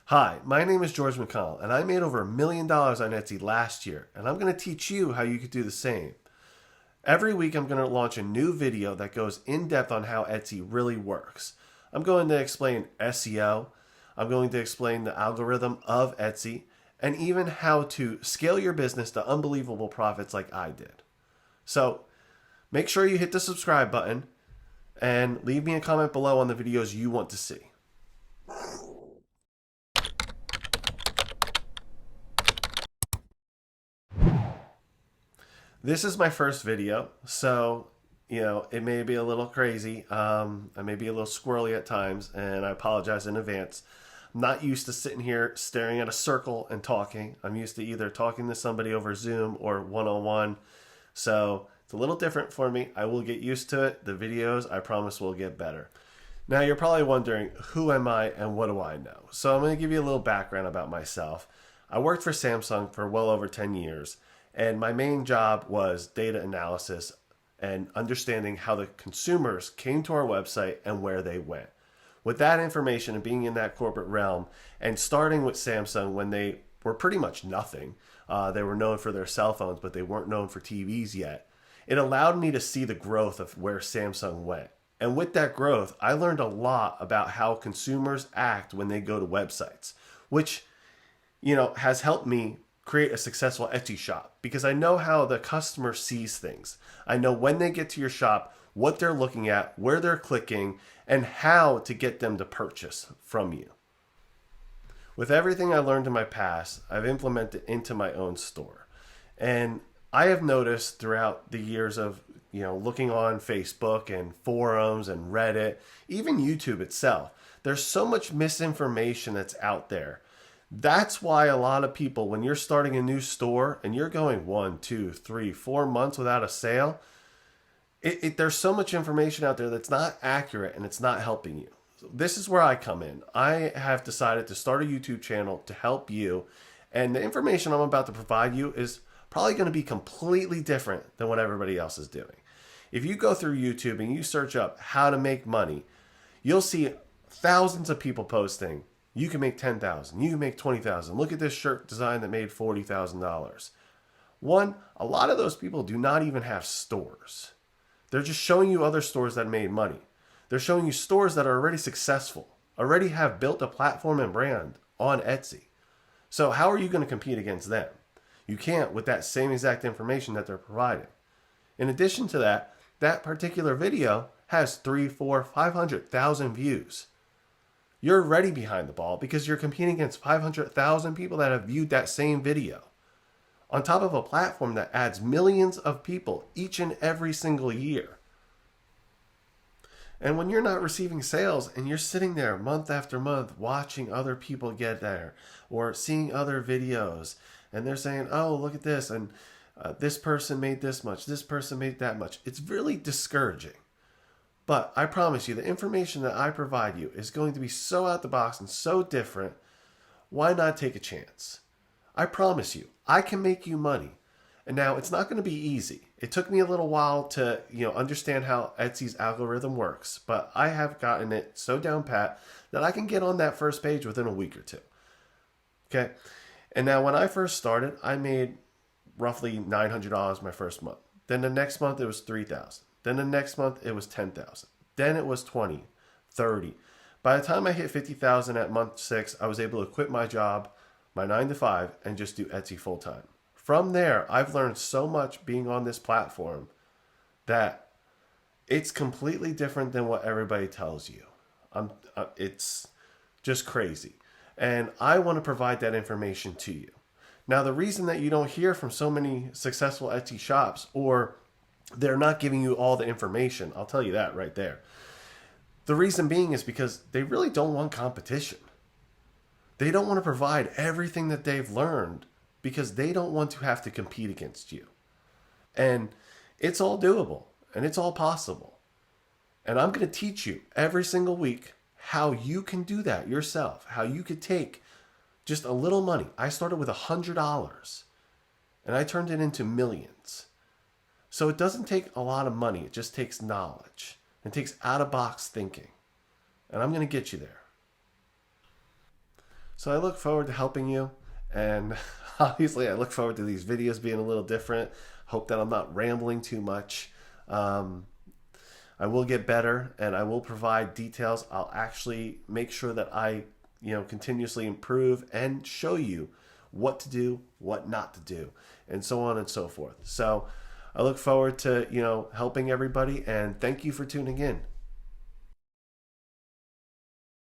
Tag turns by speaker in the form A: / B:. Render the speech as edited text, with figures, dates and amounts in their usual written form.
A: Hi, my name is George McConnell, and I made over $1 million on Etsy last year, and I'm going to teach you how you could do the same. Every week, I'm going to launch a new video that goes in depth on how Etsy really works. I'm going to explain SEO, I'm going to explain the algorithm of Etsy, and even how to scale your business to unbelievable profits like I did. So, make sure you hit the subscribe button and leave me a comment below on the videos you want to see. This is my first video, so it may be a little crazy. I may be a little squirrely at times, and I apologize in advance. I'm not used to sitting here staring at a circle and talking. I'm used to either talking to somebody over Zoom or one-on-one. So it's a little different for me. I will get used to it. The videos, I promise, will get better. Now, you're probably wondering, who am I and what do I know? So I'm going to give you a little background about myself. I worked for Samsung for well over 10 years, and my main job was data analysis and understanding how the consumers came to our website and where they went. With that information and being in that corporate realm, and starting with Samsung when they were pretty much nothing, they were known for their cell phones, but they weren't known for TVs yet. It allowed me to see the growth of where Samsung went. And with that growth, I learned a lot about how consumers act when they go to websites, which, has helped me create a successful Etsy shop because I know how the customer sees things. I know when they get to your shop, what they're looking at, where they're clicking, and how to get them to purchase from you. With everything I learned in my past, I've implemented into my own store. And I have noticed throughout the years of looking on Facebook and forums and Reddit, even YouTube itself, there's so much misinformation that's out there. That's why a lot of people, when you're starting a new store and you're going 1, 2, 3, 4 months without a sale, there's so much information out there that's not accurate and it's not helping you. So this is where I come in. I have decided to start a YouTube channel to help you, and the information I'm about to provide you is probably going to be completely different than what everybody else is doing. If you go through YouTube and you search up how to make money, you'll see thousands of people posting, you can make 10,000, you can make 20,000. Look at this shirt design that made $40,000. One, a lot of those people do not even have stores. They're just showing you other stores that made money. They're showing you stores that are already successful, already have built a platform and brand on Etsy. So how are you going to compete against them? You can't with that same exact information that they're providing. In addition to that, that particular video has 3, 4, 500,000 views. You're already behind the ball because you're competing against 500,000 people that have viewed that same video. On top of a platform that adds millions of people each and every single year. And when you're not receiving sales and you're sitting there month after month watching other people get there or seeing other videos and they're saying, oh, look at this, and this person made this much, this person made that much. It's really discouraging. But I promise you, the information that I provide you is going to be so out the box and so different. Why not take a chance? I promise you, I can make you money. And now, it's not going to be easy. It took me a little while to, understand how Etsy's algorithm works, but I have gotten it so down pat that I can get on that first page within a week or two. Okay? And now, when I first started, I made roughly $900 my first month. Then the next month it was $3,000. Then the next month it was $10,000. Then it was $20,000, $30,000. By the time I hit $50,000 at month 6, I was able to quit my job, my 9 to 5, and just do Etsy full time. From there, I've learned so much being on this platform that it's completely different than what everybody tells you. It's just crazy. And I want to provide that information to you. Now, the reason that you don't hear from so many successful Etsy shops, or they're not giving you all the information, I'll tell you that right there. The reason being is because they really don't want competition. They don't want to provide everything that they've learned because they don't want to have to compete against you. And it's all doable and it's all possible. And I'm going to teach you every single week how you can do that yourself, how you could take just a little money. I started with $100 and I turned it into millions. So it doesn't take a lot of money. It just takes knowledge. It takes out-of-box thinking. And I'm going to get you there. So I look forward to helping you. And obviously, I look forward to these videos being a little different. Hope that I'm not rambling too much. I will get better, and I will provide details. I'll actually make sure that I, continuously improve and show you what to do, what not to do, and so on and so forth. So I look forward to, helping everybody, and thank you for tuning in.